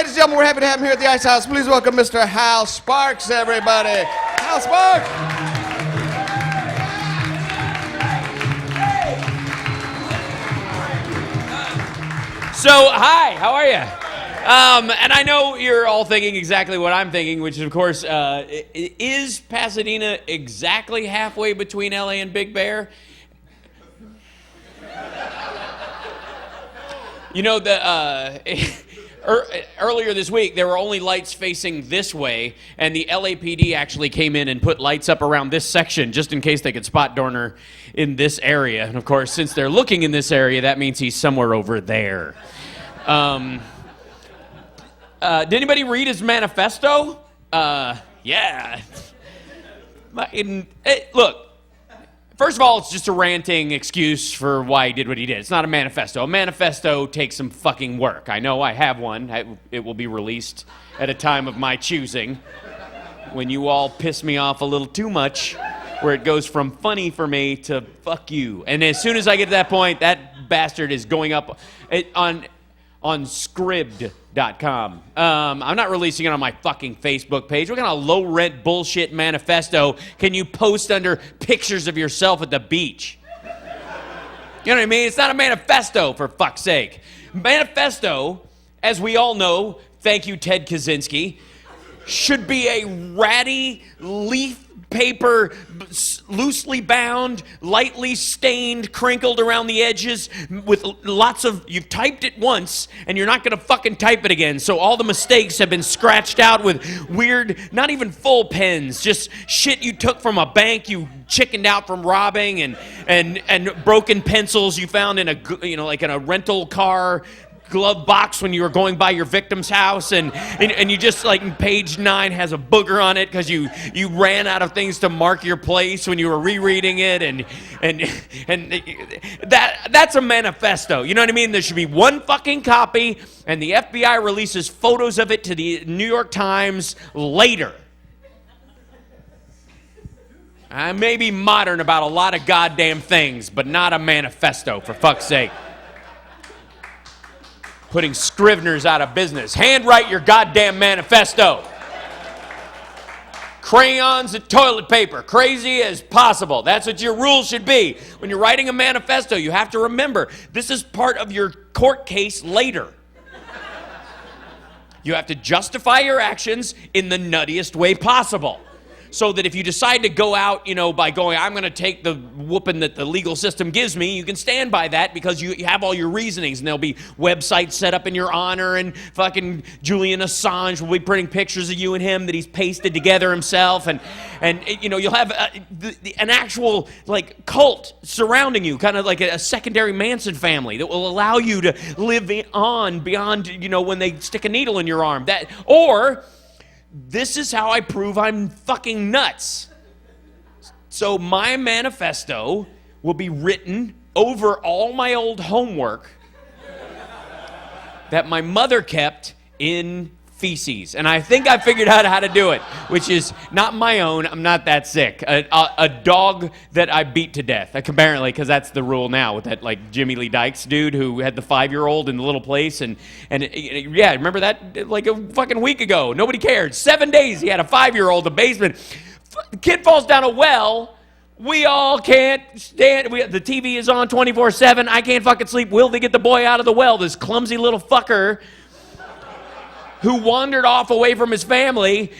Ladies and gentlemen, we're happy to have him here at the Icehouse. Please welcome Mr. Hal Sparks, everybody. Hal Sparks. So, hi, how are you? And I know you're all thinking exactly what I'm thinking, which is, of course, is Pasadena exactly halfway between LA and Big Bear? You know, earlier this week, there were only lights facing this way, and the LAPD actually came in and put lights up around this section just in case they could spot Dorner in this area. And, of course, since they're looking in this area, that means he's somewhere over there. Did anybody read his manifesto? Yeah. Look, first of all, it's just a ranting excuse for why he did what he did. It's not a manifesto. A manifesto takes some fucking work. I know I have one. It will be released at a time of my choosing, when you all piss me off a little too much, where it goes from funny for me to fuck you. And as soon as I get to that point, that bastard is going up on Scribd.com. I'm not releasing it on my fucking Facebook page. What kind of low-rent bullshit manifesto can you post under pictures of yourself at the beach? You know what I mean? It's not a manifesto, for fuck's sake. Manifesto, as we all know, thank you, Ted Kaczynski, should be a ratty leaf paper, loosely bound, lightly stained, crinkled around the edges with lots of, you've typed it once and you're not going to fucking type it again. So all the mistakes have been scratched out with weird, not even full pens, just shit you took from a bank you chickened out from robbing, and broken pencils you found in like in a rental car glove box when you were going by your victim's house, and you just, like, page 9 has a booger on it because you ran out of things to mark your place when you were rereading it, and that's a manifesto. You know what I mean? There should be one fucking copy, and the FBI releases photos of it to the New York Times later. I may be modern about a lot of goddamn things, but not a manifesto, for fuck's sake. Putting Scriveners out of business. Handwrite your goddamn manifesto. Crayons and toilet paper. Crazy as possible. That's what your rules should be. When you're writing a manifesto, you have to remember, this is part of your court case later. You have to justify your actions in the nuttiest way possible. So that if you decide to go out, by going, I'm going to take the whooping that the legal system gives me, you can stand by that because you have all your reasonings, and there'll be websites set up in your honor, and fucking Julian Assange will be printing pictures of you and him that he's pasted together himself, and you'll have an actual, like, cult surrounding you, kind of like a secondary Manson family that will allow you to live on beyond, when they stick a needle in your arm. Or this is how I prove I'm fucking nuts. So my manifesto will be written over all my old homework that my mother kept in feces. And I think I figured out how to do it, which is not my own. I'm not that sick. A dog that I beat to death, apparently, because that's the rule now with that, like, Jimmy Lee Dykes dude who had the 5-year-old in the little place. And yeah, remember that like a fucking week ago? Nobody cared. 7 days he had a 5-year-old in the basement. The kid falls down a well. We all can't stand. The TV is on 24/7. I can't fucking sleep. Will they get the boy out of the well? This clumsy little fucker who wandered off away from his family,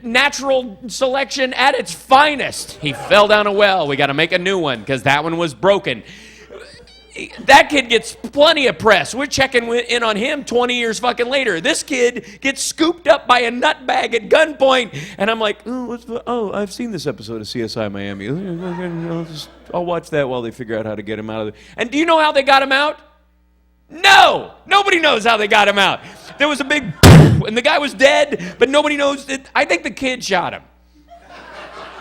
natural selection at its finest. He fell down a well. We got to make a new one because that one was broken. That kid gets plenty of press. We're checking in on him 20 years fucking later. This kid gets scooped up by a nutbag at gunpoint, and I'm like, I've seen this episode of CSI Miami. I'll watch that while they figure out how to get him out of there. And do you know how they got him out? No! Nobody knows how they got him out. There was a big and the guy was dead, but nobody knows. I think the kid shot him.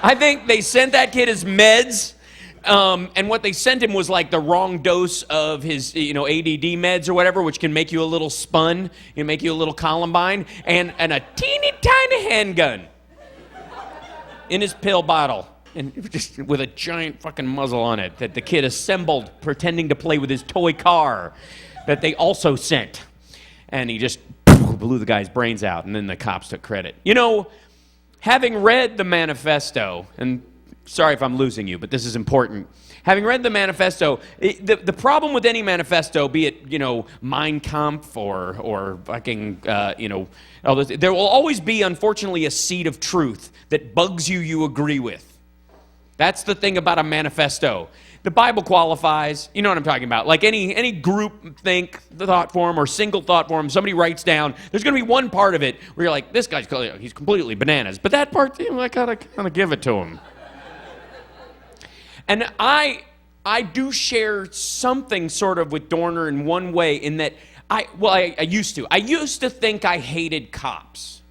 I think they sent that kid his meds, and what they sent him was like the wrong dose of his, ADD meds or whatever, which can make you a little spun, make you a little Columbine, and a teeny tiny handgun in his pill bottle. And just with a giant fucking muzzle on it that the kid assembled pretending to play with his toy car that they also sent. And he just blew the guy's brains out, and then the cops took credit. You know, having read the manifesto, and sorry if I'm losing you, but this is important. Having read the manifesto, the problem with any manifesto, be it, you know, Mein Kampf or fucking, you know, there will always be, unfortunately, a seed of truth that bugs you agree with. That's the thing about a manifesto. The Bible qualifies, you know what I'm talking about. Like any group think, the thought form or single thought form, somebody writes down, there's going to be one part of it where you're like, this guy's, he's completely bananas. But that part, you know, I kind of give it to him. And I do share something sort of with Dorner in one way in that I used to. I used to think I hated cops.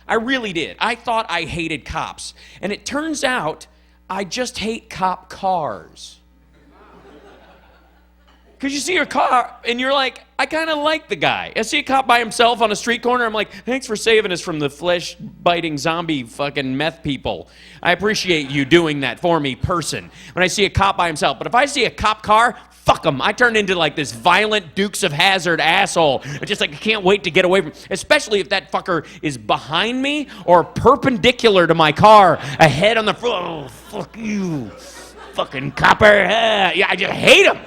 I really did. I thought I hated cops. And it turns out I just hate cop cars. Because you see your car, and you're like, I kind of like the guy. I see a cop by himself on a street corner, I'm like, thanks for saving us from the flesh-biting zombie fucking meth people. I appreciate you doing that for me, person, when I see a cop by himself. But if I see a cop car, fuck him. I turn into like this violent Dukes of Hazzard asshole. I just like, I can't wait to get away from, especially if that fucker is behind me or perpendicular to my car, ahead on the front. Oh, fuck you, fucking copper. Yeah, I just hate him.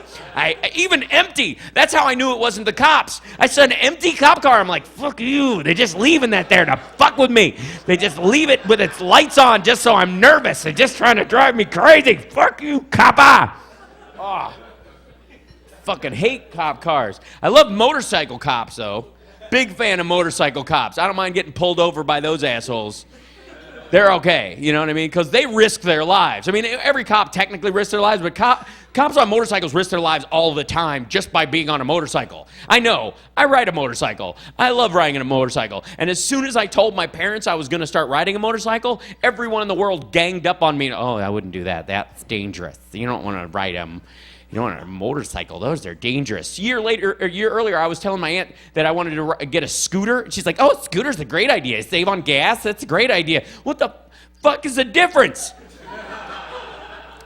Even empty. That's how I knew it wasn't the cops. I saw an empty cop car. I'm like, fuck you. They're just leaving that there to fuck with me. They just leave it with its lights on just so I'm nervous. They're just trying to drive me crazy. Fuck you, copper. Oh, fucking hate cop cars. I love motorcycle cops, though. Big fan of motorcycle cops. I don't mind getting pulled over by those assholes. They're okay, you know what I mean? Because they risk their lives. I mean, every cop technically risks their lives, but cops on motorcycles risk their lives all the time just by being on a motorcycle. I know. I ride a motorcycle. I love riding a motorcycle. And as soon as I told my parents I was going to start riding a motorcycle, everyone in the world ganged up on me. Oh, I wouldn't do that. That's dangerous. You don't want to ride them. You don't want a motorcycle. Those are dangerous. A year earlier, I was telling my aunt that I wanted to get a scooter. She's like, oh, scooter's a great idea. Save on gas. That's a great idea. What the fuck is the difference?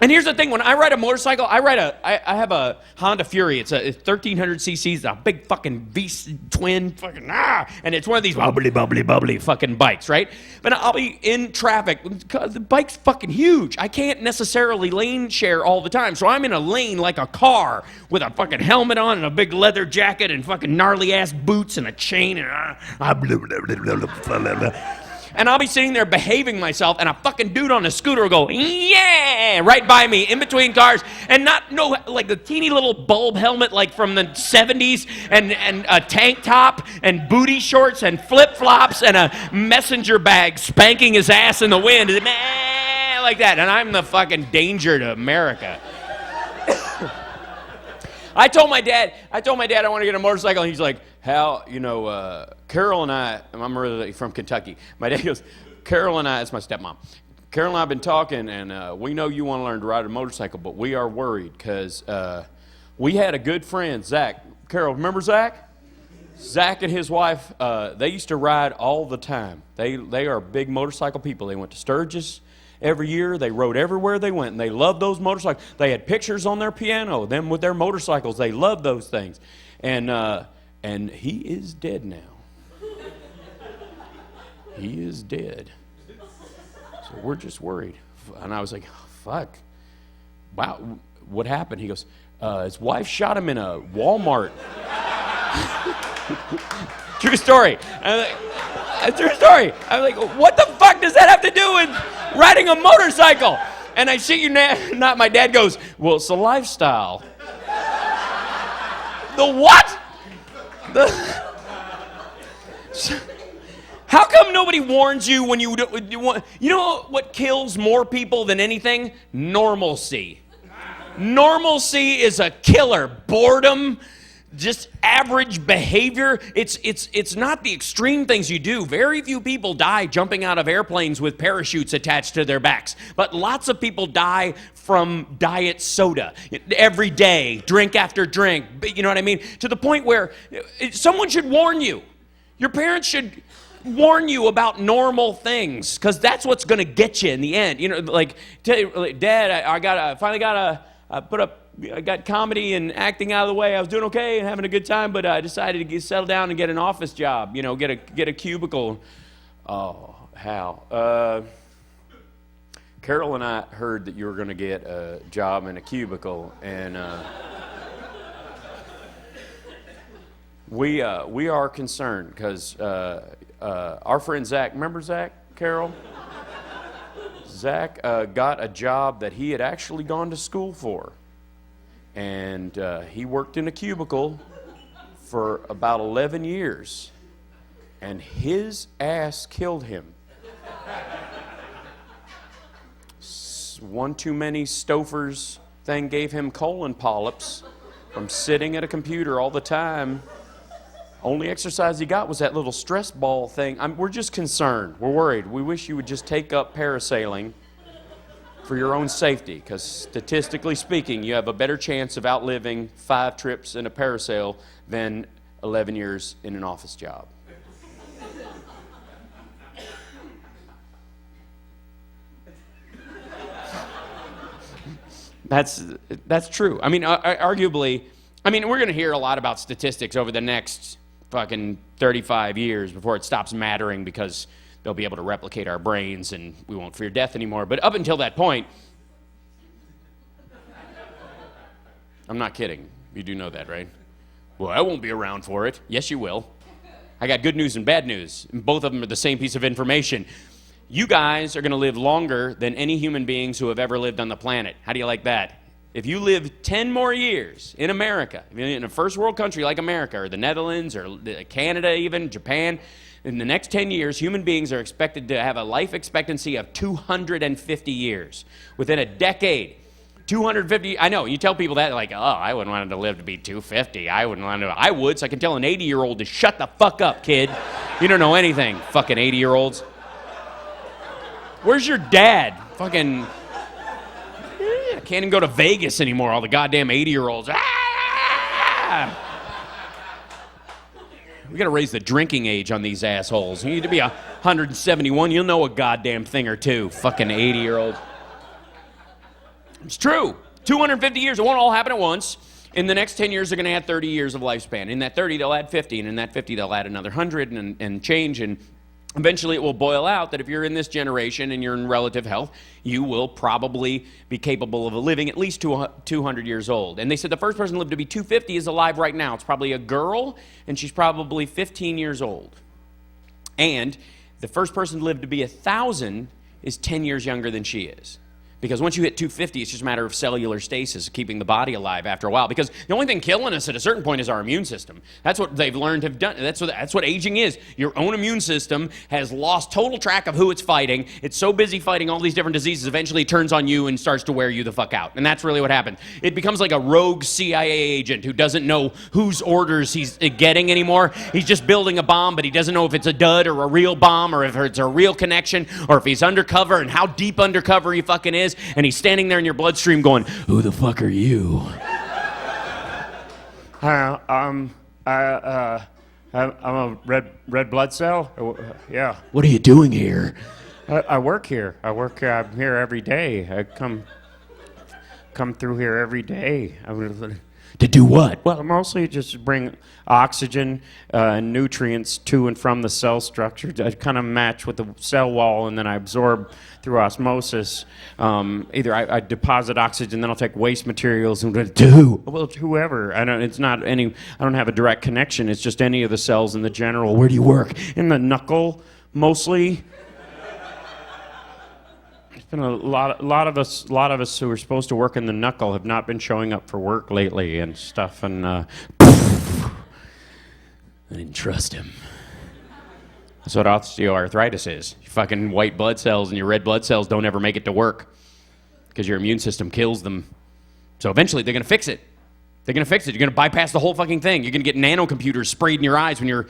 And here's the thing, when I ride a motorcycle, I have a Honda Fury. It's a 1300 cc's, a big fucking V-twin, and it's one of these bubbly fucking bikes, right? But I'll be in traffic, because the bike's fucking huge. I can't necessarily lane share all the time, so I'm in a lane like a car with a fucking helmet on and a big leather jacket and fucking gnarly ass boots and a chain and I'll be sitting there behaving myself, and a fucking dude on a scooter will go, yeah, right by me, in between cars, and like the teeny little bulb helmet like from the 70s, and a tank top, and booty shorts, and flip-flops, and a messenger bag spanking his ass in the wind, like that, and I'm the fucking danger to America. I told my dad I want to get a motorcycle, and he's like, Hal, you know, Carol and I'm originally from Kentucky. My dad goes, Carol and I, that's my stepmom. Carol and I have been talking, and we know you want to learn to ride a motorcycle, but we are worried because we had a good friend, Zach. Carol, remember Zach? Zach and his wife, they used to ride all the time. They are big motorcycle people. They went to Sturgis every year. They rode everywhere they went, and they loved those motorcycles. They had pictures on their piano, them with their motorcycles. They loved those things. And he is dead now. He is dead. So we're just worried. And I was like, fuck. Wow, what happened? He goes, his wife shot him in a Walmart. True story. True story. I'm like, what the fuck does that have to do with riding a motorcycle? And I shit you not, my dad goes, well, it's a lifestyle. The what? How come nobody warns you when you want? You know what kills more people than anything? Normalcy. Normalcy is a killer. Boredom, just average behavior. It's not the extreme things you do. Very few people die jumping out of airplanes with parachutes attached to their backs. But lots of people die from diet soda every day, drink after drink. You know what I mean? To the point where someone should warn you. Your parents should warn you about normal things, because that's what's going to get you in the end. You know, like, Dad, I finally got to put up I got comedy and acting out of the way. I was doing okay and having a good time, but I decided to settle down and get an office job. You know, get a cubicle. Oh, Hal. Carol and I heard that you were going to get a job in a cubicle, and we are concerned because our friend Zach, remember Zach, Carol? Zach got a job that he had actually gone to school for, and he worked in a cubicle for about 11 years, and his ass killed him. One too many Stouffer's thing gave him colon polyps from sitting at a computer all the time. Only exercise he got was that little stress ball thing. We're just concerned. We're worried. We wish you would just take up parasailing for your own safety, because statistically speaking, you have a better chance of outliving 5 trips in a parasail than 11 years in an office job. That's true. I mean, arguably, we're going to hear a lot about statistics over the next fucking 35 years before it stops mattering, because they'll be able to replicate our brains and we won't fear death anymore. But up until that point, I'm not kidding. You do know that, right? Well, I won't be around for it. Yes, you will. I got good news and bad news. And both of them are the same piece of information. You guys are going to live longer than any human beings who have ever lived on the planet. How do you like that? If you live 10 more years in America, in a first world country like America, or the Netherlands, or Canada even, Japan, in the next 10 years, human beings are expected to have a life expectancy of 250 years. Within a decade, 250, I know, you tell people that, like, oh, I wouldn't want to live to be 250. I wouldn't want to, I would, so I can tell an 80-year-old to shut the fuck up, kid. You don't know anything, fucking 80-year-olds. Where's your dad? Fucking, I can't even go to Vegas anymore, all the goddamn 80-year-olds. We got to raise the drinking age on these assholes. You need to be 171. You'll know a goddamn thing or two. Fucking 80-year-old. It's true. 250 years. It won't all happen at once. In the next 10 years, they're going to add 30 years of lifespan. In that 30, they'll add 50. And in that 50, they'll add another 100 and change. And eventually, it will boil out that if you're in this generation and you're in relative health, you will probably be capable of living at least 200 years old. And they said the first person to live to be 250 is alive right now. It's probably a girl, and she's probably 15 years old. And the first person to live to be 1,000 is 10 years younger than she is. Because once you hit 250, it's just a matter of cellular stasis, keeping the body alive after a while. Because the only thing killing us at a certain point is our immune system. That's what they've learned have done. That's what aging is. Your own immune system has lost total track of who it's fighting. It's so busy fighting all these different diseases, eventually it turns on you and starts to wear you the fuck out. And that's really what happened. It becomes like a rogue CIA agent who doesn't know whose orders he's getting anymore. He's just building a bomb, but he doesn't know if it's a dud or a real bomb, or if it's a real connection, or if he's undercover and how deep undercover he fucking is. And he's standing there in your bloodstream going, who the fuck are you? I'm a red blood cell. Yeah. What are you doing here? I work here. I'm here every day. I come through here every day. To do what? Well, mostly just bring oxygen and nutrients to and from the cell structure to kind of match with the cell wall, and then I absorb through osmosis. Either I deposit oxygen, then I'll take waste materials and to who? Well, whoever. I don't have a direct connection. It's just any of the cells in the general. Where do you work? In the knuckle, mostly. Been a lot of us who are supposed to work in the knuckle have not been showing up for work lately and stuff, and I didn't trust him. That's what osteoarthritis is. Your fucking white blood cells and your red blood cells don't ever make it to work because your immune system kills them. So eventually they're going to fix it. They're going to fix it. You're going to bypass the whole fucking thing. You're going to get nanocomputers sprayed in your eyes when you're,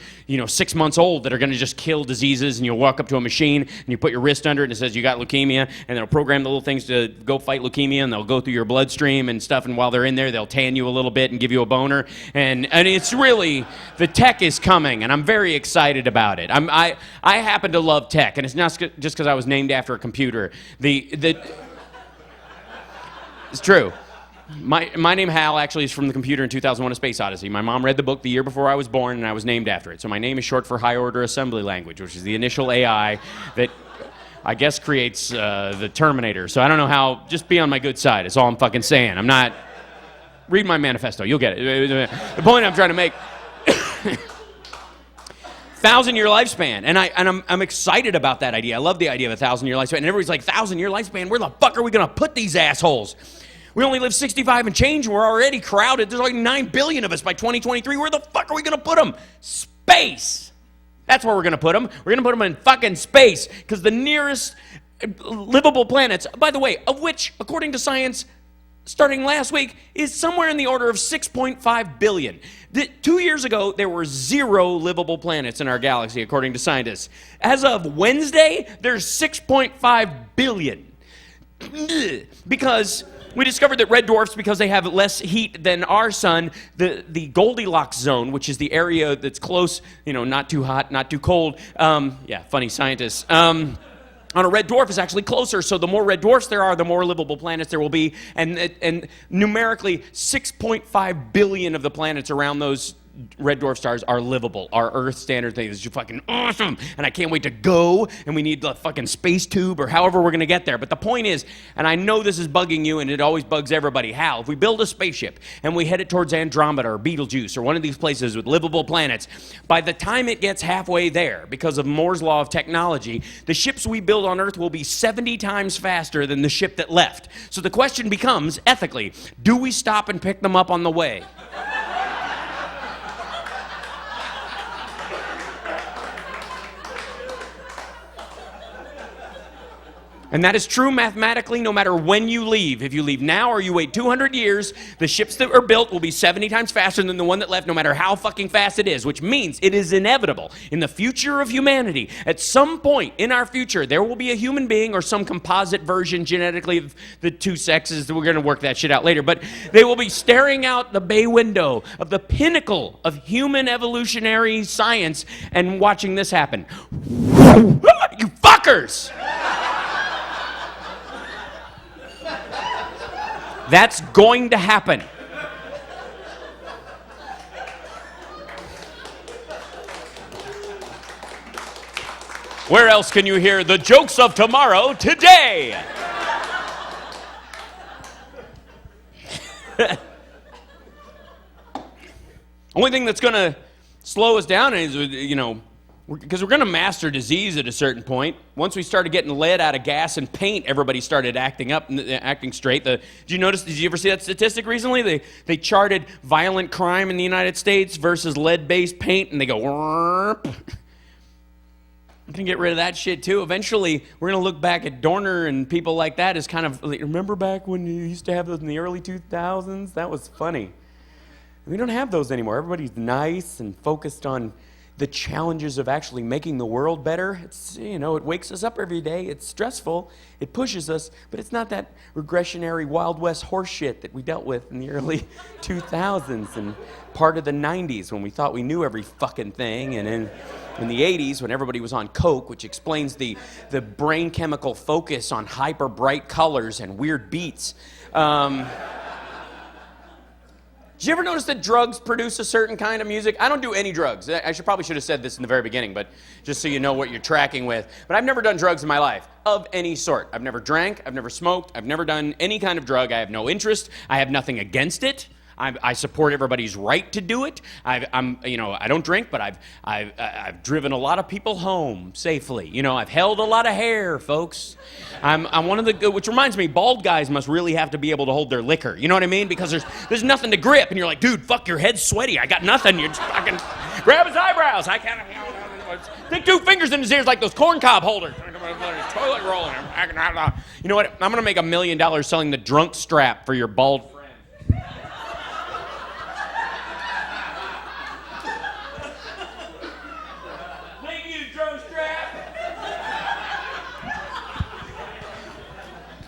6 months old that are going to just kill diseases, and you'll walk up to a machine and you put your wrist under it and it says you got leukemia, and they'll program the little things to go fight leukemia, and they'll go through your bloodstream and stuff, and while they're in there, they'll tan you a little bit and give you a boner. And it's really, the tech is coming, and I'm very excited about it. I happen to love tech, and it's not just because I was named after a computer. It's true. My name Hal actually is from the computer in 2001: A Space Odyssey. My mom read the book the year before I was born, and I was named after it. So my name is short for High Order Assembly Language, which is the initial AI that I guess creates the Terminator. So I don't know how. Just be on my good side. Is all I'm fucking saying. I'm not. Read my manifesto. You'll get it. The point I'm trying to make. 1,000-year lifespan, and I'm excited about that idea. I love the idea of a 1,000-year lifespan. And everybody's like, 1,000-year lifespan? Where the fuck are we gonna put these assholes? We only live 65 and change, and we're already crowded. There's like 9 billion of us by 2023. Where the fuck are we gonna put them? Space. That's where we're gonna put them. We're gonna put them in fucking space, because the nearest livable planets, by the way, of which, according to science, starting last week, is somewhere in the order of 6.5 billion. 2 years ago, there were 0 livable planets in our galaxy, according to scientists. As of Wednesday, there's 6.5 billion. Because we discovered that red dwarfs, because they have less heat than our sun, the Goldilocks zone, which is the area that's close, not too hot, not too cold. Funny scientists. On a red dwarf is actually closer, so the more red dwarfs there are, the more livable planets there will be, and numerically, 6.5 billion of the planets around those red dwarf stars are livable. Our Earth standard thing is just fucking awesome, and I can't wait to go, and we need the fucking space tube, or however we're gonna get there. But the point is, and I know this is bugging you, and it always bugs everybody, Hal, if we build a spaceship, and we head it towards Andromeda, or Betelgeuse, or one of these places with livable planets, by the time it gets halfway there, because of Moore's law of technology, the ships we build on Earth will be 70 times faster than the ship that left. So the question becomes, ethically, do we stop and pick them up on the way? And that is true mathematically no matter when you leave. If you leave now or you wait 200 years, the ships that are built will be 70 times faster than the one that left, no matter how fucking fast it is, which means it is inevitable. In the future of humanity, at some point in our future, there will be a human being or some composite version genetically of the two sexes. We're going to work that shit out later. But they will be staring out the bay window of the pinnacle of human evolutionary science and watching this happen. You fuckers! That's going to happen. Where else can you hear the jokes of tomorrow today? Only thing that's going to slow us down is, because we're going to master disease at a certain point. Once we started getting lead out of gas and paint, everybody started acting up, acting straight. Did you ever see that statistic recently? They charted violent crime in the United States versus lead-based paint, and they go, we can get rid of that shit too. Eventually, we're going to look back at Dorner and people like that as kind of, remember back when you used to have those in the early 2000s? That was funny. We don't have those anymore. Everybody's nice and focused on the challenges of actually making the world better. It's, it wakes us up every day. It's stressful. It pushes us, but it's not that regressionary Wild West horse shit that we dealt with in the early 2000s and part of the 90s when we thought we knew every fucking thing, and in the 80s when everybody was on coke, which explains the brain chemical focus on hyper bright colors and weird beats. Did you ever notice that drugs produce a certain kind of music? I don't do any drugs. I probably should have said this in the very beginning, but just so you know what you're tracking with. But I've never done drugs in my life of any sort. I've never drank. I've never smoked. I've never done any kind of drug. I have no interest. I have nothing against it. I support everybody's right to do it. I don't drink, but I've driven a lot of people home safely. I've held a lot of hair, folks. I'm one of the, which reminds me, bald guys must really have to be able to hold their liquor. You know what I mean? Because there's nothing to grip, and you're like, dude, fuck, your head's sweaty. I got nothing. You're just fucking grab his eyebrows. I can't. Stick 2 fingers in his ears like those corn cob holders. Toilet rolling. You know what? I'm gonna make $1 million selling the drunk strap for your bald friend.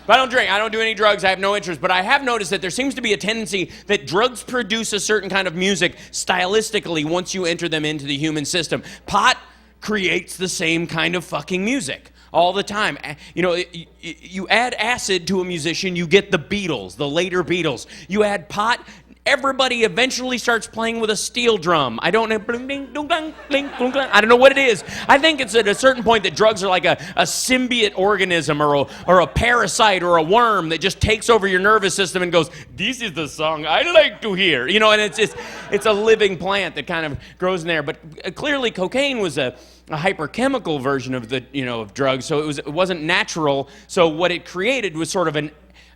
But I don't drink. I don't do any drugs. I have no interest. But I have noticed that there seems to be a tendency that drugs produce a certain kind of music stylistically once you enter them into the human system. Pot creates the same kind of fucking music. all the time. You add acid to a musician, you get the Beatles, the later Beatles. You add pot, everybody eventually starts playing with a steel drum. I don't know. I don't know what it is. I think it's at a certain point that drugs are like a symbiote organism or a parasite or a worm that just takes over your nervous system and goes, this is the song I like to hear. And it's a living plant that kind of grows in there. But clearly cocaine was a hyperchemical version of of drugs, so it wasn't natural. So what it created was sort of an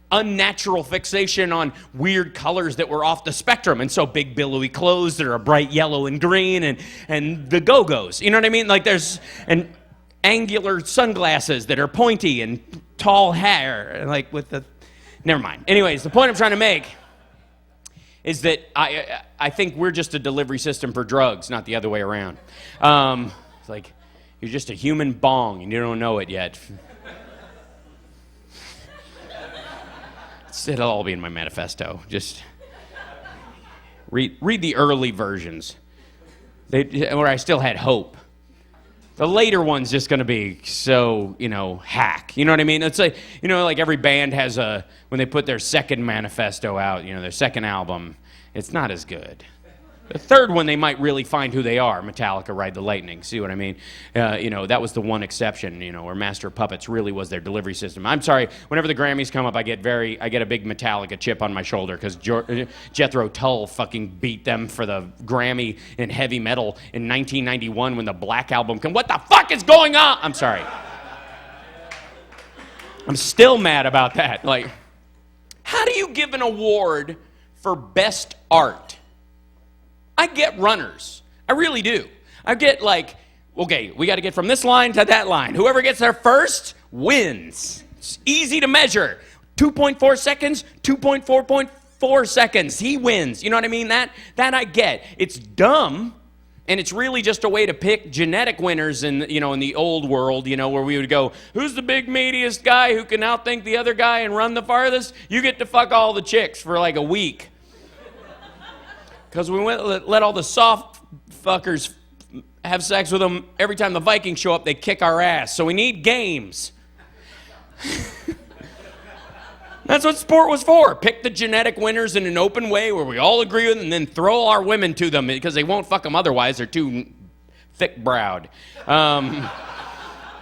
unnatural fixation on weird colors that were off the spectrum. And so big billowy clothes that are bright yellow and green and the go-go's. You know what I mean? Like there's an angular sunglasses that are pointy and tall hair, like with the... Never mind. Anyways, the point I'm trying to make is that I think we're just a delivery system for drugs, not the other way around. It's like you're just a human bong and you don't know it yet. It'll all be in my manifesto. Just read the early versions, where I still had hope. The later one's just going to be so, hack. You know what I mean? It's like, like every band has when they put their second manifesto out, their second album, it's not as good. The third one, they might really find who they are. Metallica, Ride the Lightning. See what I mean? That was the one exception, where Master of Puppets really was their delivery system. I'm sorry, whenever the Grammys come up, I get a big Metallica chip on my shoulder because Jethro Tull fucking beat them for the Grammy in heavy metal in 1991 when the Black Album came. What the fuck is going on? I'm sorry. I'm still mad about that. Like, how do you give an award for best art? I get runners. I really do. I get okay, we got to get from this line to that line. Whoever gets there first wins. It's easy to measure. 2.4 seconds, 2.4 seconds. He wins. You know what I mean? That I get. It's dumb, and it's really just a way to pick genetic winners in the old world, where we would go, who's the big meatiest guy who can outthink the other guy and run the farthest? You get to fuck all the chicks for like a week. Because we let all the soft fuckers have sex with them. Every time the Vikings show up, they kick our ass. So we need games. That's what sport was for. Pick the genetic winners in an open way where we all agree with them and then throw our women to them because they won't fuck them otherwise. They're too thick-browed.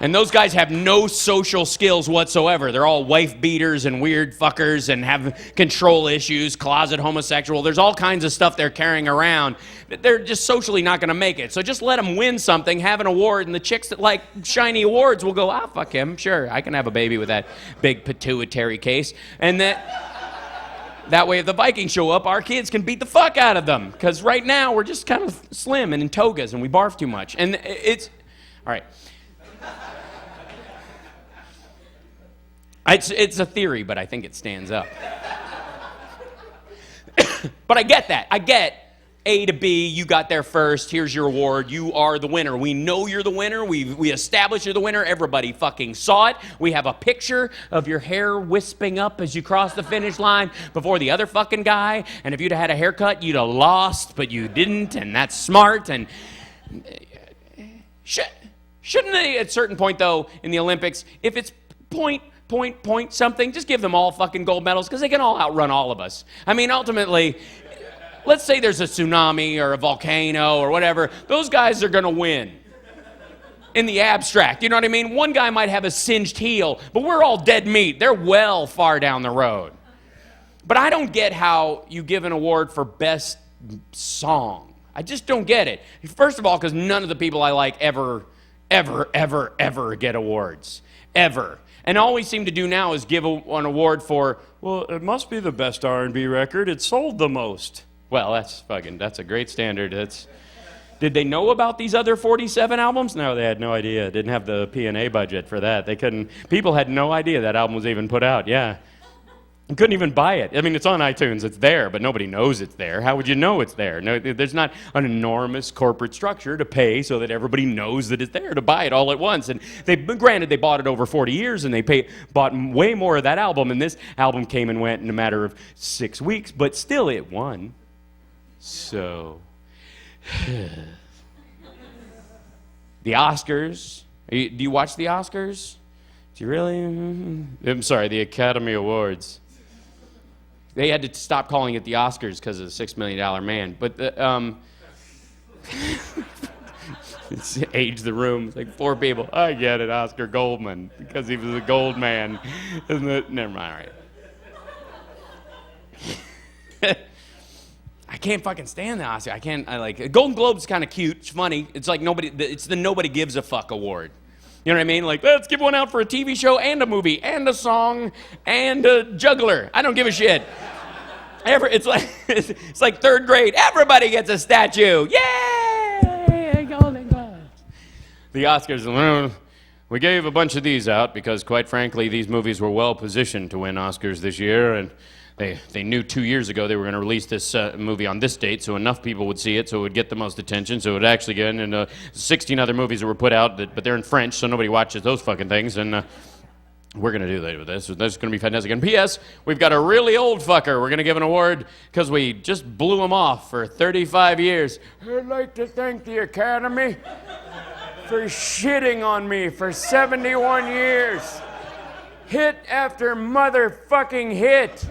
And those guys have no social skills whatsoever. They're all wife beaters and weird fuckers and have control issues, closet homosexual. There's all kinds of stuff they're carrying around. They're just socially not going to make it. So just let them win something, have an award, and the chicks that like shiny awards will go, fuck him. Sure, I can have a baby with that big pituitary case. And that way if the Vikings show up, our kids can beat the fuck out of them. Because right now we're just kind of slim and in togas and we barf too much. And it's... All right. It's a theory, but I think it stands up. But I get that. I get A to B, you got there first, here's your award, you are the winner. We know you're the winner, we established you're the winner, everybody fucking saw it. We have a picture of your hair wisping up as you cross the finish line before the other fucking guy, and if you'd have had a haircut, you'd have lost, but you didn't, and that's smart, and... Shouldn't they, at a certain point, though, in the Olympics, if it's point something, just give them all fucking gold medals because they can all outrun all of us. I mean, ultimately, let's say there's a tsunami or a volcano or whatever, those guys are going to win in the abstract. You know what I mean? One guy might have a singed heel, but we're all dead meat. They're well far down the road. But I don't get how you give an award for best song. I just don't get it. First of all, because none of the people I like ever get awards. Ever. And all we seem to do now is give an award for, well, it must be the best R&B record. It sold the most. Well, that's a great standard. Did they know about these other 47 albums? No, they had no idea. Didn't have the P&A budget for that. People had no idea that album was even put out, yeah. You couldn't even buy it. I mean, it's on iTunes, it's there, but nobody knows it's there. How would you know it's there? No, there's not an enormous corporate structure to pay so that everybody knows that it's there to buy it all at once. And granted, they bought it over 40 years, and they bought way more of that album, and this album came and went in a matter of 6 weeks, but still it won. So, the Oscars. Do you watch the Oscars? Do you really? I'm sorry, the Academy Awards. They had to stop calling it the Oscars because of the $6 Million Man. But it's aged the room. It's like 4 people. I get it, Oscar Goldman, because he was a gold man. Isn't it? Never mind, all right. I can't fucking stand the Oscar. I like Golden Globe's kind of cute. It's funny. It's like it's the nobody gives a fuck award. You know what I mean? Like, let's give one out for a TV show and a movie and a song and a juggler. I don't give a shit. It's like 3rd grade. Everybody gets a statue. Yay! Golden Globes. The Oscars, well, we gave a bunch of these out because, quite frankly, these movies were well positioned to win Oscars this year, and they knew 2 years ago they were going to release this movie on this date, so enough people would see it, so it would get the most attention, so it would actually get in. And 16 other movies that were put out, but they're in French, so nobody watches those fucking things. And we're going to do that with this. This is going to be fantastic. And P.S., we've got a really old fucker we're going to give an award because we just blew him off for 35 years. I'd like to thank the Academy for shitting on me for 71 years. Hit after motherfucking hit.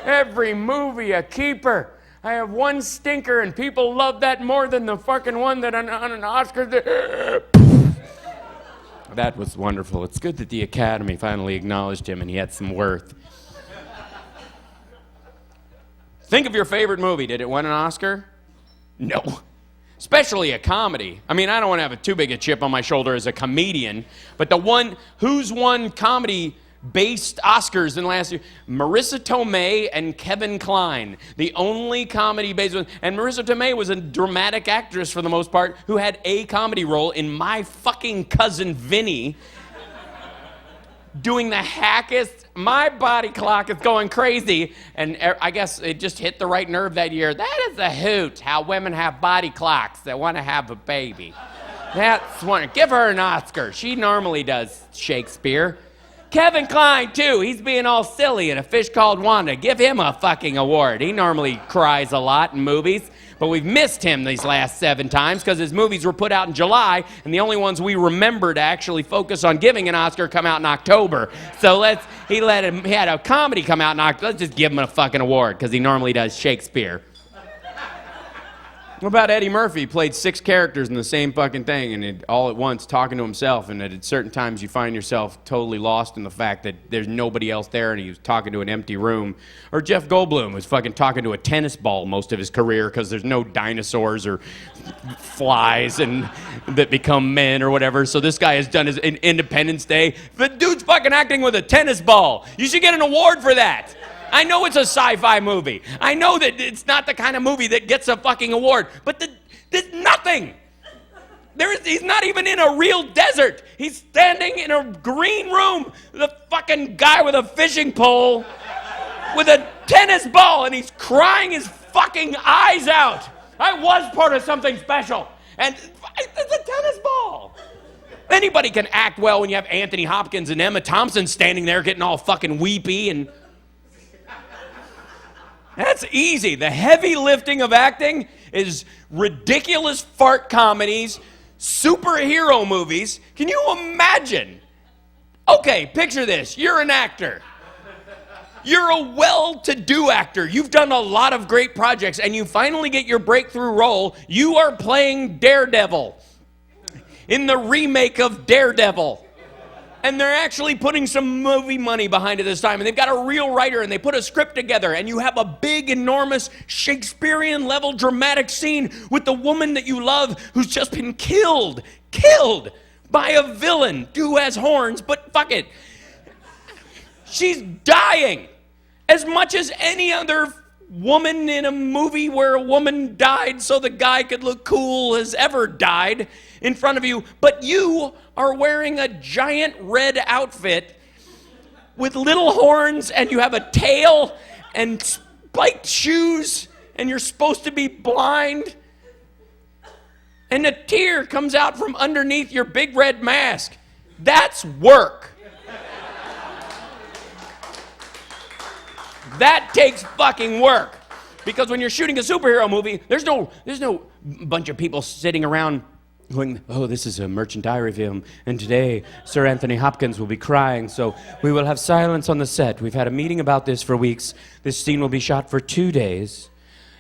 Every movie a keeper. I have one stinker and people love that more than the fucking one that on an Oscar. That was wonderful. It's good that the Academy finally acknowledged him and he had some worth. Think of your favorite movie. Did it win an Oscar? No. Especially a comedy. I mean, I don't want to have too big a chip on my shoulder as a comedian, but who's won comedy based Oscars in the last year? Marissa Tomei and Kevin Kline, the only comedy based one. And Marissa Tomei was a dramatic actress for the most part who had a comedy role in My Fucking Cousin Vinny, doing the hackest. My body clock is going crazy, and I guess it just hit the right nerve that year. That is a hoot, how women have body clocks that want to have a baby. That's one. Give her an Oscar. She normally does Shakespeare. Kevin Kline, too. He's being all silly in A Fish Called Wanda. Give him a fucking award. He normally cries a lot in movies, but we've missed him these last 7 times because his movies were put out in July, and the only ones we remember to actually focus on giving an Oscar come out in October. So he had a comedy come out in October. Let's just give him a fucking award because he normally does Shakespeare. What about Eddie Murphy? He played 6 characters in the same fucking thing, and all at once talking to himself, and at certain times you find yourself totally lost in the fact that there's nobody else there, and he was talking to an empty room. Or Jeff Goldblum was fucking talking to a tennis ball most of his career because there's no dinosaurs or flies and that become men or whatever. So this guy has done his Independence Day. The dude's fucking acting with a tennis ball. You should get an award for that. I know it's a sci-fi movie. I know that it's not the kind of movie that gets a fucking award, but there's nothing. He's not even in a real desert. He's standing in a green room with a fucking guy with a fishing pole with a tennis ball, and he's crying his fucking eyes out. I was part of something special, and it's a tennis ball. Anybody can act well when you have Anthony Hopkins and Emma Thompson standing there getting all fucking weepy and... That's easy. The heavy lifting of acting is ridiculous fart comedies, superhero movies. Can you imagine? Okay, picture this. You're an actor. You're a well-to-do actor. You've done a lot of great projects, and you finally get your breakthrough role. You are playing Daredevil in the remake of Daredevil. And they're actually putting some movie money behind it this time. And they've got a real writer, and they put a script together. And you have a big, enormous, Shakespearean-level dramatic scene with the woman that you love who's just been killed by a villain who has horns, but fuck it. She's dying as much as any other woman in a movie where a woman died so the guy could look cool has ever died in front of you, but you are wearing a giant red outfit with little horns, and you have a tail and spiked shoes, and you're supposed to be blind, and a tear comes out from underneath your big red mask. That's work. That takes fucking work. Because when you're shooting a superhero movie, there's no bunch of people sitting around going, oh, this is a merchant diary film, and today Sir Anthony Hopkins will be crying, so we will have silence on the set. We've had a meeting about this for weeks. This scene will be shot for 2 days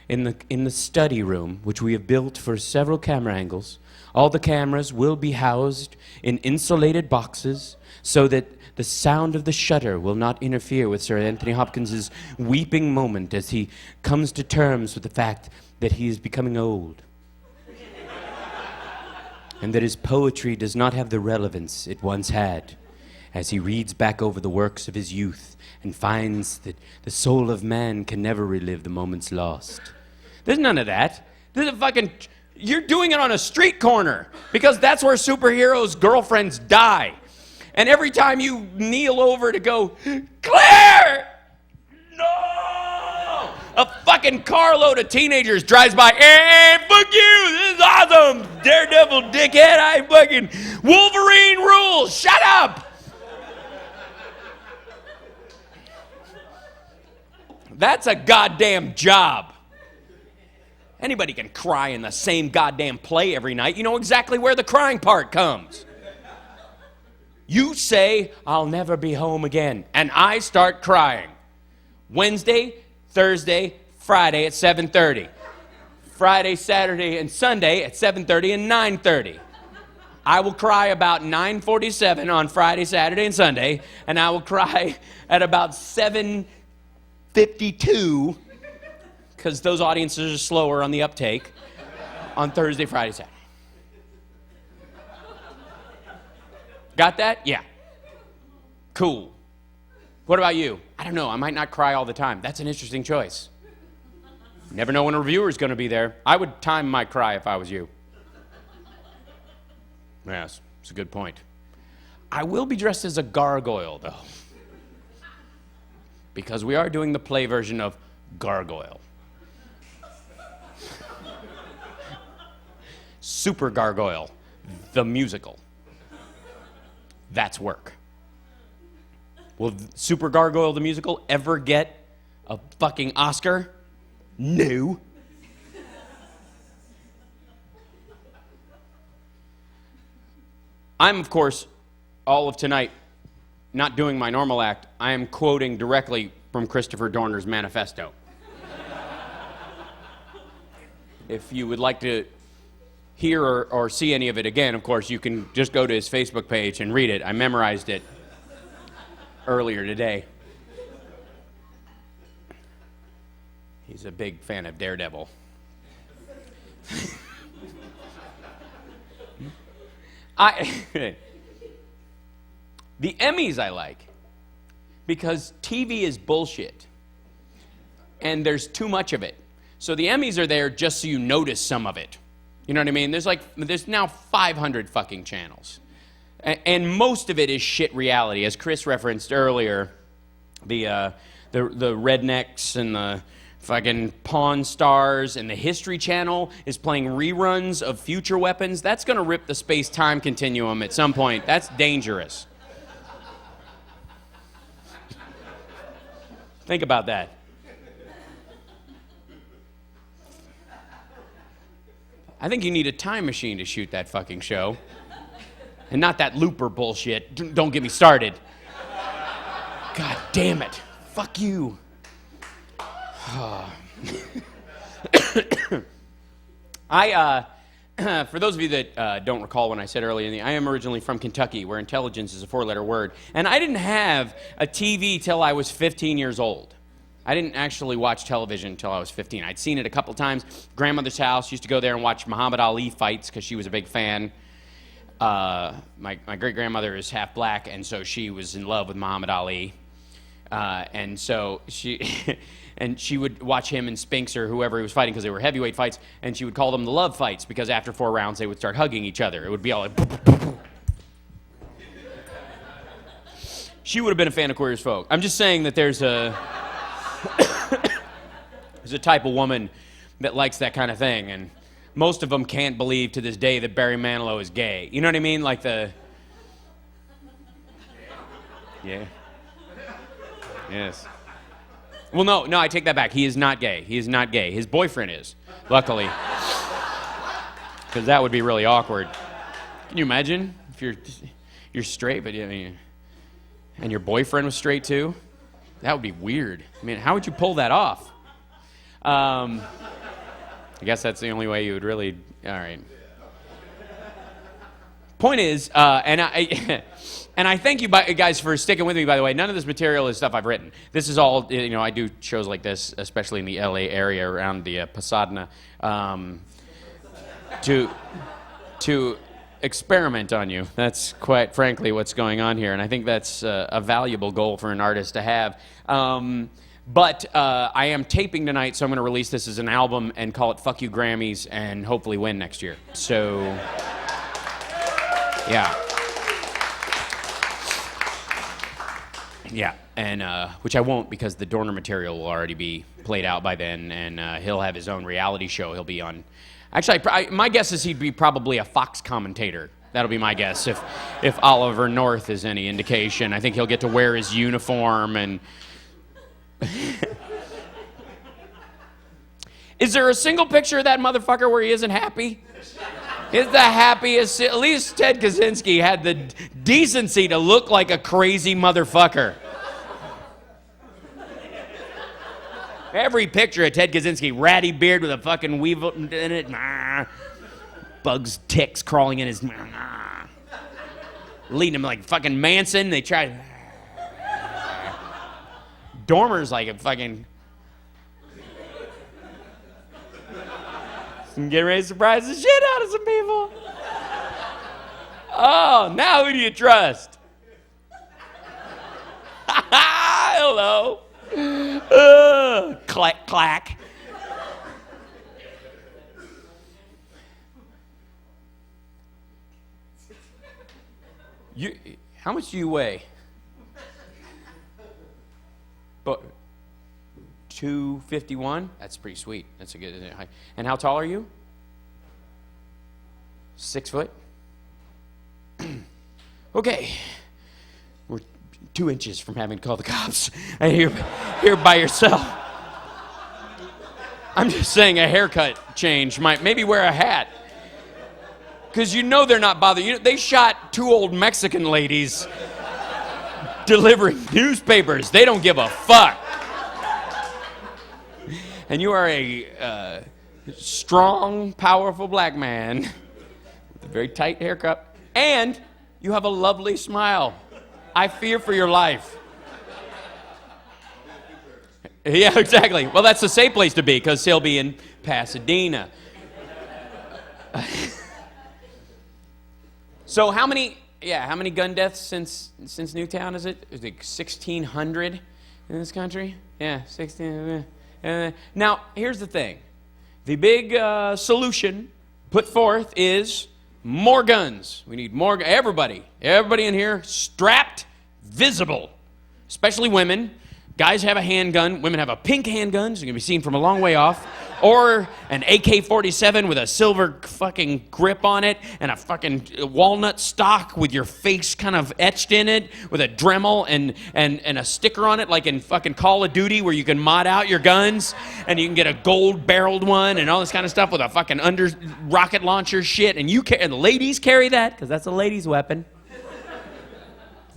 in the study room, which we have built for several camera angles. All the cameras will be housed in insulated boxes so that the sound of the shutter will not interfere with Sir Anthony Hopkins' weeping moment as he comes to terms with the fact that he is becoming old. And that his poetry does not have the relevance it once had, as he reads back over the works of his youth and finds that the soul of man can never relive the moments lost. There's none of that. This is you're doing it on a street corner, because that's where superheroes' girlfriends die. And every time you kneel over to go, Claire! No! A fucking carload of teenagers drives by. Hey, fuck you! This is awesome! Daredevil dickhead! Wolverine rules! Shut up! That's a goddamn job. Anybody can cry in the same goddamn play every night. You know exactly where the crying part comes. You say, I'll never be home again, and I start crying. Wednesday, Thursday, Friday at 7:30. Friday, Saturday, and Sunday at 7:30 and 9:30. I will cry about 9:47 on Friday, Saturday, and Sunday, and I will cry at about 7:52, because those audiences are slower on the uptake, on Thursday, Friday, Saturday. Got that? Yeah. Cool. What about you? I don't know. I might not cry all the time. That's an interesting choice. Never know when a reviewer's going to be there. I would time my cry if I was you. Yes, it's a good point. I will be dressed as a gargoyle, though, because we are doing the play version of Gargoyle. Super Gargoyle, the musical. That's work. Will Super Gargoyle the musical ever get a fucking Oscar? No. I'm, of course, all of tonight not doing my normal act. I am quoting directly from Christopher Dorner's Manifesto. If you would like to hear or see any of it again, of course, you can just go to his Facebook page and read it. I memorized it earlier today. He's a big fan of Daredevil. The Emmys I like, because TV is bullshit, and there's too much of it. So the Emmys are there just so you notice some of it. You know what I mean? There's now 500 fucking channels. And most of it is shit reality. As Chris referenced earlier, the rednecks and the fucking Pawn Stars and the History Channel is playing reruns of Future Weapons. That's going to rip the space-time continuum at some point. That's dangerous. Think about that. I think you need a time machine to shoot that fucking show. And not that Looper bullshit. Don't get me started. God damn it. Fuck you. For those of you that don't recall when I said earlier, I am originally from Kentucky, where intelligence is a 4-letter word. And I didn't have a TV till I was 15 years old. I didn't actually watch television until I was 15. I'd seen it a couple times. Grandmother's house, used to go there and watch Muhammad Ali fights because she was a big fan. My great-grandmother is half black, and so she was in love with Muhammad Ali. And so she and she would watch him and Spinks or whoever he was fighting, because they were heavyweight fights, and she would call them the love fights, because after 4 rounds they would start hugging each other. It would be all like... She would have been a fan of Queer as Folk. I'm just saying that there's a type of woman that likes that kind of thing, and most of them can't believe to this day that Barry Manilow is gay. You know what I mean? Like the... Yeah. Yes. Well, no, I take that back. He is not gay. He is not gay. His boyfriend is, luckily. because that would be really awkward. Can you imagine if you're straight, but and your boyfriend was straight too? That would be weird. I mean, how would you pull that off? I guess that's the only way you would really. All right. Point is, and I thank you guys for sticking with me, by the way. None of this material is stuff I've written. This is all, I do shows like this, especially in the LA area around the Pasadena, to experiment on you. That's quite frankly what's going on here, and I think that's a valuable goal for an artist to have. But I am taping tonight, so I'm going to release this as an album and call it Fuck You Grammys and hopefully win next year. So, yeah. Yeah, and which I won't because the Dorner material will already be played out by then, and he'll have his own reality show he'll be on. Actually, my guess is he'd be probably a Fox commentator. That'll be my guess, if Oliver North is any indication. I think he'll get to wear his uniform and... Is there a single picture of that motherfucker where he isn't happy? He's the happiest. At least Ted Kaczynski had the decency to look like a crazy motherfucker. Every picture of Ted Kaczynski, ratty beard with a fucking weevil in it, bugs, ticks crawling in his, leading him like fucking Manson. They try. Dormer's like a fucking. Getting ready to surprise the shit out of some people. Oh, now who do you trust? Hello. Clack, clack. How much do you weigh? But 251? That's pretty sweet. That's a good height. And how tall are you? 6 foot? Okay. We're 2 inches from having to call the cops. And you're by yourself. I'm just saying a haircut change might maybe wear a hat. Because they're not bothered. They shot 2 old Mexican ladies delivering newspapers. They don't give a fuck. And you are a strong, powerful black man with a very tight haircut. And you have a lovely smile. I fear for your life. Yeah, exactly. Well, that's a safe place to be because he'll be in Pasadena. So how many gun deaths since Newtown is it? Is it 1,600 in this country? Yeah, 16. Now, here's the thing. The big solution put forth is more guns. We need more. Everybody in here strapped, visible, especially women. Guys have a handgun. Women have a pink handgun, so you can be seen from a long way off. Or an AK-47 with a silver fucking grip on it and a fucking walnut stock with your face kind of etched in it with a Dremel and a sticker on it like in fucking Call of Duty where you can mod out your guns and you can get a gold barreled one and all this kind of stuff with a fucking under rocket launcher shit. And the ladies carry that because that's a lady's weapon.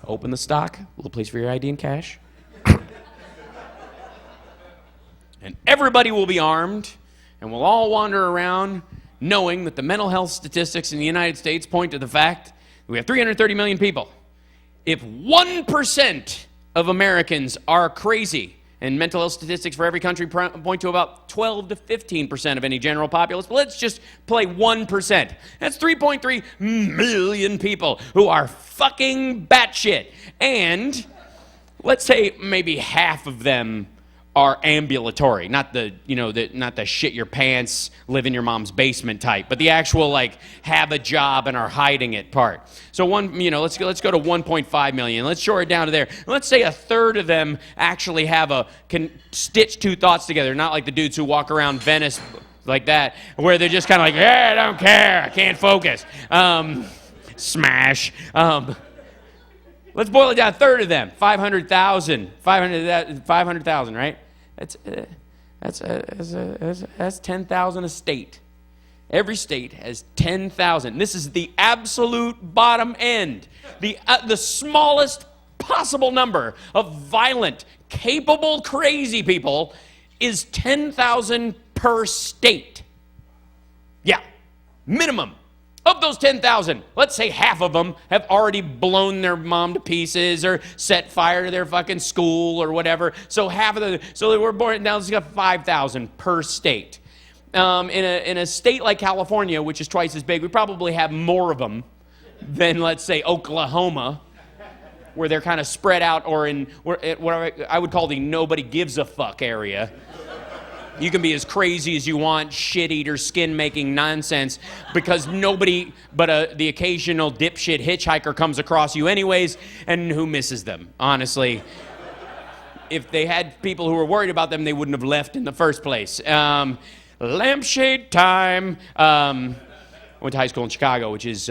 Open the stock, a little place for your ID and cash. And everybody will be armed, and we'll all wander around knowing that the mental health statistics in the United States point to the fact that we have 330 million people. If 1% of Americans are crazy, and mental health statistics for every country point to about 12 to 15% of any general populace, but let's just play 1%. That's 3.3 million people who are fucking batshit. And let's say maybe half of them are ambulatory, not the shit your pants, live in your mom's basement type, but the actual like have a job and are hiding it part. So let's go to 1.5 million. Let's short it down to there. Let's say a third of them actually can stitch 2 thoughts together, not like the dudes who walk around Venice like that, where they're just kind of like, I don't care, I can't focus. Smash. Let's boil it down. A third of them, 500,000. 500,000, right? That's 10,000 a state. Every state has 10,000. This is the absolute bottom end. The smallest possible number of violent, capable, crazy people is 10,000 per state. Yeah, minimum. Of those 10,000, let's say half of them have already blown their mom to pieces or set fire to their fucking school or whatever. So so they were born, now it's got 5,000 per state. In a state like California, which is twice as big, we probably have more of them than, let's say, Oklahoma, where they're kind of spread out, or in what I would call the nobody gives a fuck area. You can be as crazy as you want, shit-eater, skin-making nonsense, because nobody but the occasional dipshit hitchhiker comes across you anyways, and who misses them, honestly. If they had people who were worried about them, they wouldn't have left in the first place. Lampshade time. Went to high school in Chicago, which is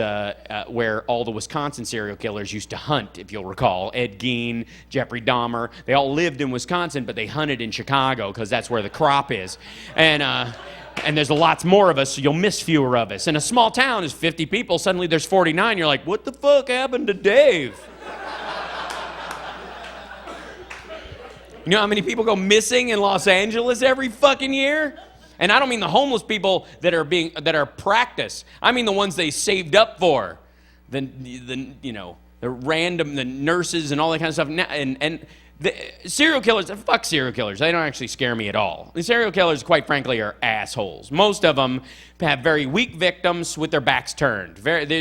where all the Wisconsin serial killers used to hunt, if you'll recall. Ed Gein, Jeffrey Dahmer. They all lived in Wisconsin, but they hunted in Chicago because that's where the crop is. And there's lots more of us, so you'll miss fewer of us. In a small town, there's 50 people. Suddenly there's 49. You're like, what the fuck happened to Dave? You know how many people go missing in Los Angeles every fucking year? And I don't mean the homeless people that are practice. I mean the ones they saved up for. The nurses and all that kind of stuff. And the serial killers, fuck serial killers. They don't actually scare me at all. The serial killers, quite frankly, are assholes. Most of them have very weak victims with their backs turned. I've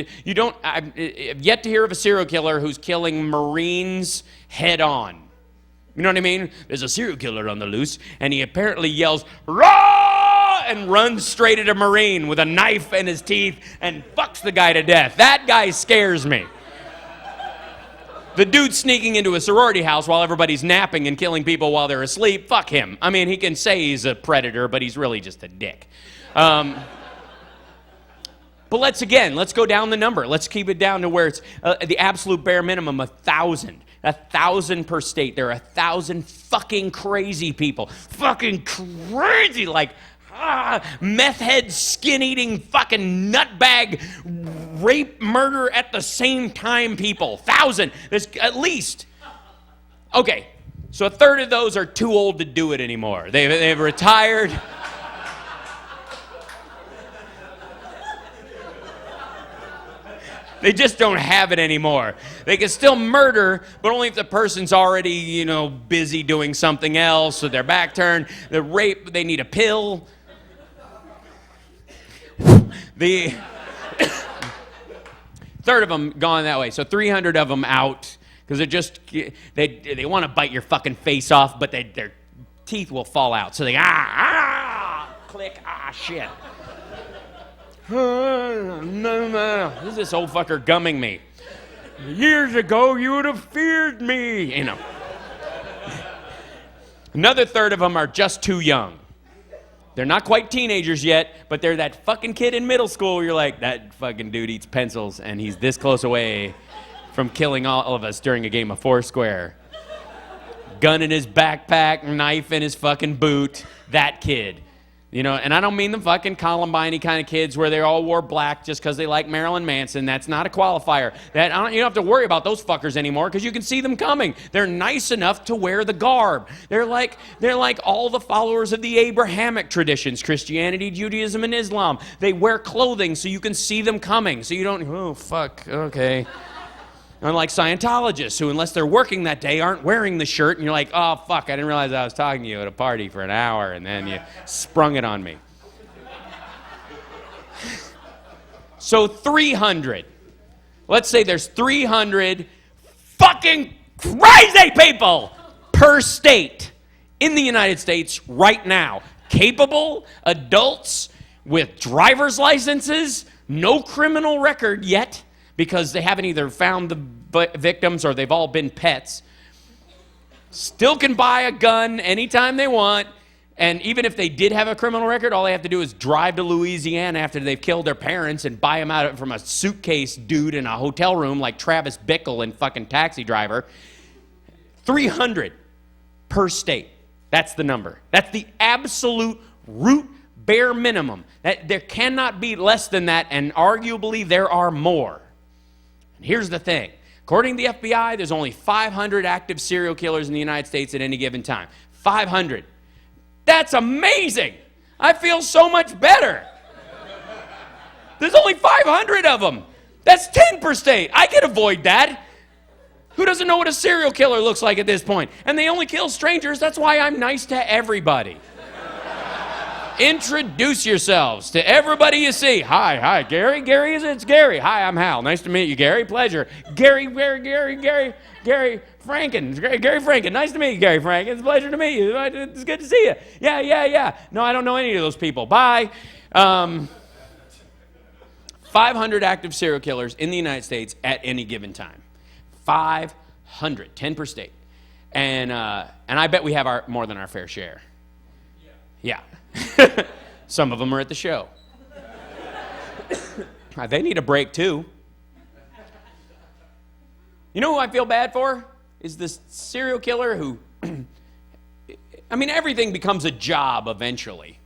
yet to hear of a serial killer who's killing Marines head on. You know what I mean? There's a serial killer on the loose, and he apparently yells, "Raw!" and runs straight at a Marine with a knife in his teeth and fucks the guy to death. That guy scares me. The dude sneaking into a sorority house while everybody's napping and killing people while they're asleep, fuck him. I mean, he can say he's a predator, but he's really just a dick. But let's go down the number. Let's keep it down to where it's the absolute bare minimum, 1,000. 1,000 per state. There are 1,000 fucking crazy people. Fucking crazy, like meth head, skin-eating, fucking nutbag, rape, murder at the same time people. 1,000. There's at least. Okay, so a third of those are too old to do it anymore. They've retired. They just don't have it anymore. They can still murder, but only if the person's already, busy doing something else, with their back turned. The rape, they need a pill. The third of them gone that way. So 300 of them out, because they want to bite your fucking face off, but their teeth will fall out. So they, click, shit. Who's this old fucker gumming me? Years ago, you would have feared me. Another third of them are just too young. They're not quite teenagers yet, but they're that fucking kid in middle school. You're like, that fucking dude eats pencils, and he's this close away from killing all of us during a game of Foursquare. Gun in his backpack, knife in his fucking boot. That kid. And I don't mean the fucking Columbine kind of kids where they all wore black just because they like Marilyn Manson. That's not a qualifier. You don't have to worry about those fuckers anymore because you can see them coming. They're nice enough to wear the garb. They're like all the followers of the Abrahamic traditions, Christianity, Judaism, and Islam. They wear clothing so you can see them coming. So you don't, oh, fuck, okay. Unlike Scientologists, who, unless they're working that day, aren't wearing the shirt, and you're like, oh, fuck, I didn't realize I was talking to you at a party for an hour, and then you sprung it on me. So 300. Let's say there's 300 fucking crazy people per state in the United States right now. Capable adults with driver's licenses, no criminal record yet, because they haven't either found the victims or they've all been pets, still can buy a gun anytime they want, and even if they did have a criminal record, all they have to do is drive to Louisiana after they've killed their parents and buy them out from a suitcase dude in a hotel room like Travis Bickle in fucking Taxi Driver. 300 per state. That's the number. That's the absolute root Bare minimum. That there cannot be less than that, and arguably there are more. And here's the thing. According to the FBI, there's only 500 active serial killers in the United States at any given time. 500. That's amazing. I feel so much better. There's only 500 of them. That's 10 per state. I can avoid that. Who doesn't know what a serial killer looks like at this point? And they only kill strangers. That's why I'm nice to everybody. Introduce yourselves to everybody you see. Hi, Gary. Gary, it's Gary. Hi, I'm Hal. Nice to meet you, Gary. Pleasure. Gary Franken. Gary Franken. Nice to meet you, Gary Franken. It's a pleasure to meet you. It's good to see you. Yeah. No, I don't know any of those people. Bye. 500 active serial killers in the United States at any given time. 500, 10 per state. And I bet we have more than our fair share. Yeah. Some of them are at the show. They need a break too. You know who I feel bad for? Is this serial killer who, I mean, everything becomes a job eventually.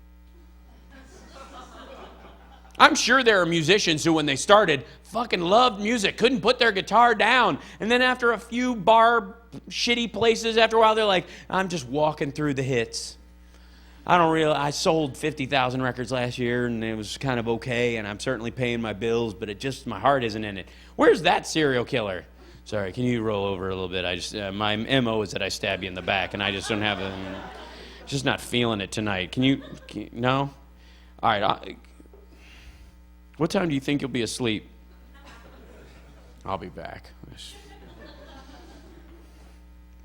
I'm sure there are musicians who, when they started, fucking loved music, couldn't put their guitar down. And then after a few shitty places, after a while, they're like, I'm just walking through the hits. I sold 50,000 records last year, and it was kind of okay, and I'm certainly paying my bills, but my heart isn't in it. Where's that serial killer? Sorry, can you roll over a little bit? My MO is that I stab you in the back, and I just don't have just not feeling it tonight. Can you no? All right, what time do you think you'll be asleep? I'll be back.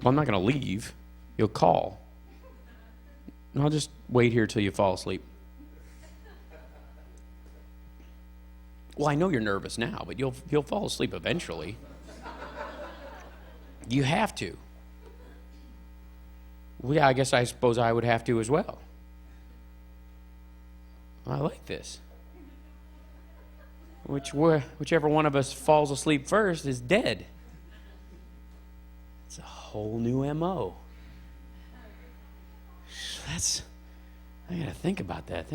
Well, I'm not going to leave. You'll call. I'll just wait here till you fall asleep. Well, I know you're nervous now, but you'll fall asleep eventually. You have to. Well, yeah, I suppose I would have to as well. I like this. Whichever one of us falls asleep first is dead. It's a whole new MO. I gotta think about that.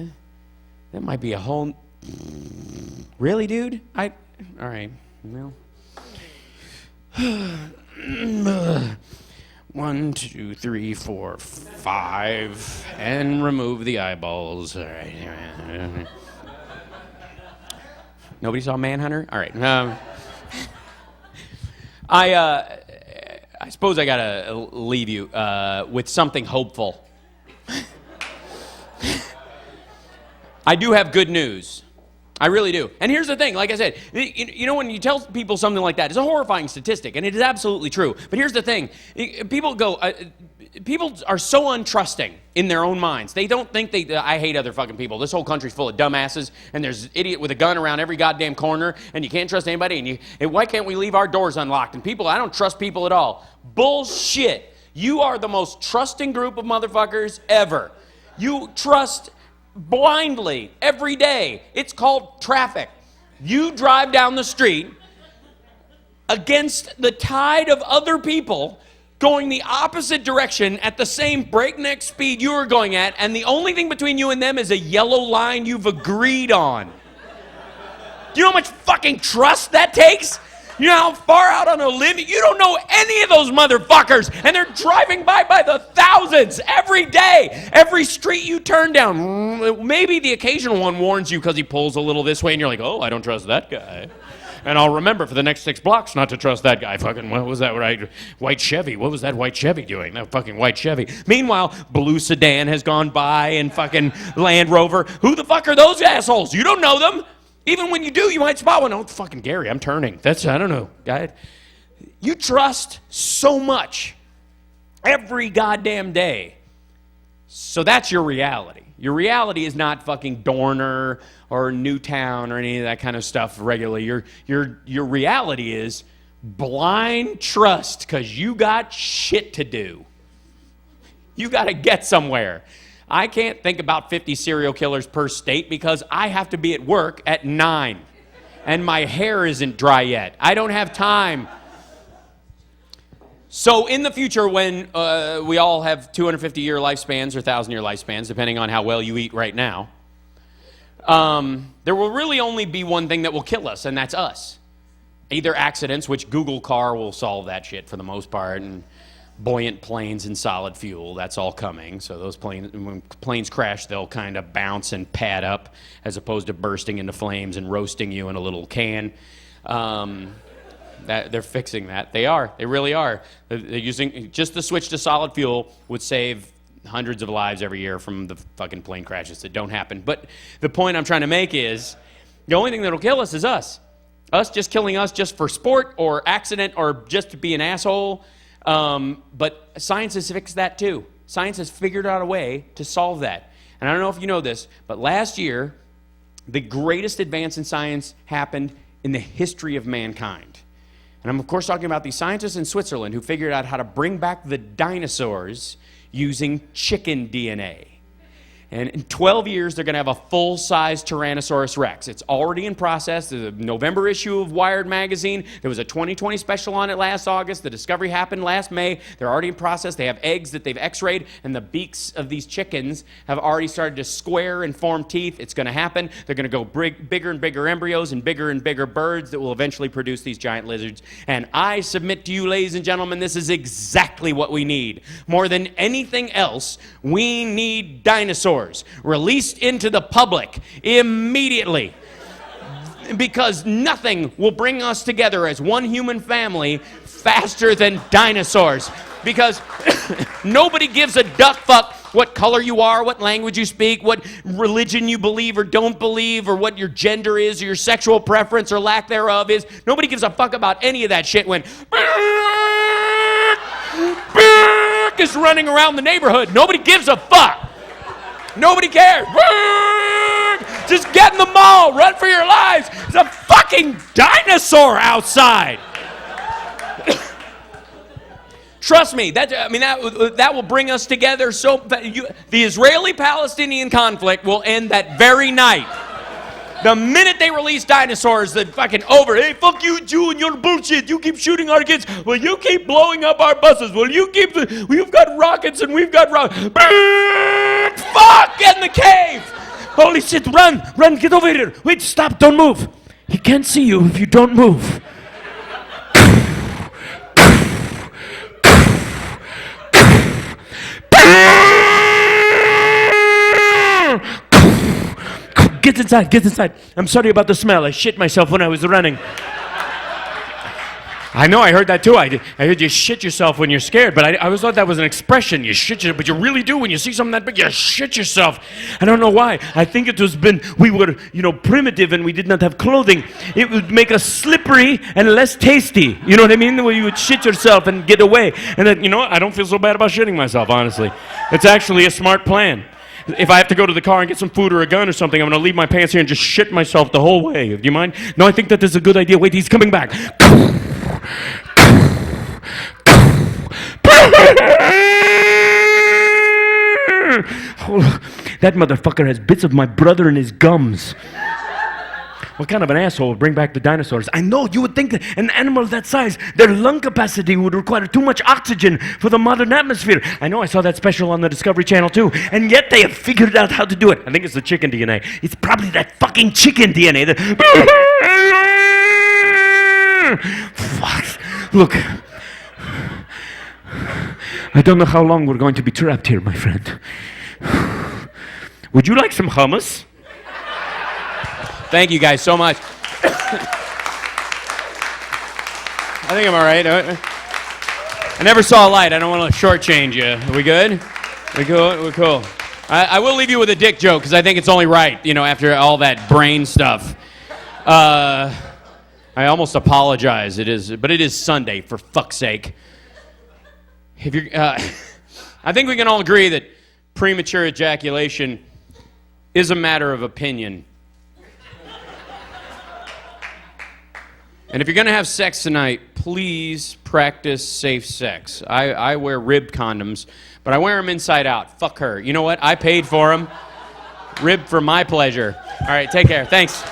That might be a whole. Really, dude? All right. Well. 1, 2, 3, 4, 5, and remove the eyeballs. All right. Nobody saw Manhunter? All right. I suppose I gotta leave you with something hopeful. I do have good news. I really do. And here's the thing, like I said, you know, when you tell people something like that, it's a horrifying statistic, and it is absolutely true. But here's the thing, people are so untrusting in their own minds. They don't think I hate other fucking people. This whole country's full of dumbasses, and there's an idiot with a gun around every goddamn corner, and you can't trust anybody, and why can't we leave our doors unlocked? And I don't trust people at all. Bullshit. You are the most trusting group of motherfuckers ever. You trust blindly every day. It's called traffic. You drive down the street against the tide of other people going the opposite direction at the same breakneck speed you are going at, and the only thing between you and them is a yellow line you've agreed on. Do you know how much fucking trust that takes? You know how far out on a limb? You don't know any of those motherfuckers, and they're driving by the thousands every day. Every street you turn down, maybe the occasional one warns you because he pulls a little this way, and you're like, oh, I don't trust that guy. And I'll remember for the next 6 blocks not to trust that guy. Fucking, what was that, right? White Chevy. What was that white Chevy doing? That fucking white Chevy. Meanwhile, blue sedan has gone by, and fucking Land Rover. Who the fuck are those assholes? You don't know them. Even when you do, you might spot one. Oh, fucking Gary, I'm turning. I don't know, guy. You trust so much every goddamn day. So that's your reality. Your reality is not fucking Dorner or Newtown or any of that kind of stuff regularly. Your reality is blind trust because you got shit to do. You got to get somewhere. I can't think about 50 serial killers per state because I have to be at work at 9. And my hair isn't dry yet. I don't have time. So in the future, when we all have 250-year lifespans or 1,000-year lifespans, depending on how well you eat right now, there will really only be one thing that will kill us, and that's us. Either accidents, which Google car will solve that shit for the most part, and buoyant planes and solid fuel, that's all coming. So those planes, when planes crash, they'll kind of bounce and pad up as opposed to bursting into flames and roasting you in a little can. They're fixing that. They really are. They're using, just the switch to solid fuel would save hundreds of lives every year from the fucking plane crashes that don't happen. But the point I'm trying to make is, the only thing that'll kill us is us. Us just killing us just for sport or accident or just to be an asshole. But science has fixed that too. Science has figured out a way to solve that. And I don't know if you know this, but last year, the greatest advance in science happened in the history of mankind. And I'm, of course, talking about these scientists in Switzerland who figured out how to bring back the dinosaurs using chicken DNA. And in 12 years, they're going to have a full-size Tyrannosaurus Rex. It's already in process. There's a November issue of Wired magazine. There was a 2020 special on it last August. The discovery happened last May. They're already in process. They have eggs that they've x-rayed, and the beaks of these chickens have already started to square and form teeth. It's going to happen. They're going to go bigger and bigger embryos and bigger birds that will eventually produce these giant lizards. And I submit to you, ladies and gentlemen, this is exactly what we need. More than anything else, we need dinosaurs released into the public immediately, because nothing will bring us together as one human family faster than dinosaurs, because nobody gives a duck fuck what color you are, what language you speak, what religion you believe or don't believe, or what your gender is, or your sexual preference or lack thereof is. Nobody gives a fuck about any of that shit when is running around the neighborhood. Nobody gives a fuck. Nobody cares. Just get in the mall. Run for your lives. There's a fucking dinosaur outside. Trust me. That will bring us together. So the Israeli-Palestinian conflict will end that very night. The minute they release dinosaurs, the fucking over. Hey, fuck you, Jew, and your bullshit. You keep shooting our kids. Well, you keep blowing up our buses. Well, you've got rockets and we've got rockets. Fuck! Get in the cave! Holy shit, run! Get over here! Wait, stop, don't move! He can't see you if you don't move. Get inside. I'm sorry about the smell. I shit myself when I was running. I know, I heard that too. I heard you shit yourself when you're scared, but I always thought that was an expression. You shit yourself, but you really do when you see something that big, you shit yourself. I don't know why. I think it was we were, primitive and we did not have clothing. It would make us slippery and less tasty. You know what I mean? Where you would shit yourself and get away. And then, I don't feel so bad about shitting myself, honestly. It's actually a smart plan. If I have to go to the car and get some food or a gun or something, I'm going to leave my pants here and just shit myself the whole way. Do you mind? No, I think that is a good idea. Wait, he's coming back. That motherfucker has bits of my brother in his gums. What kind of an asshole would bring back the dinosaurs? I know, you would think that an animal of that size, their lung capacity would require too much oxygen for the modern atmosphere. I know, I saw that special on the Discovery Channel too. And yet they have figured out how to do it. I think it's the chicken DNA. It's probably that fucking chicken DNA that... Fuck. Look. I don't know how long we're going to be trapped here, my friend. Would you like some hummus? Thank you guys so much. I think I'm all right. I never saw a light. I don't want to shortchange you. Are we good? We're cool. I will leave you with a dick joke because I think it's only right, after all that brain stuff. I almost apologize. It is Sunday, for fuck's sake. I think we can all agree that premature ejaculation is a matter of opinion. And if you're going to have sex tonight, please practice safe sex. I wear ribbed condoms, but I wear them inside out. Fuck her. You know what? I paid for them. Ribbed for my pleasure. All right, take care. Thanks.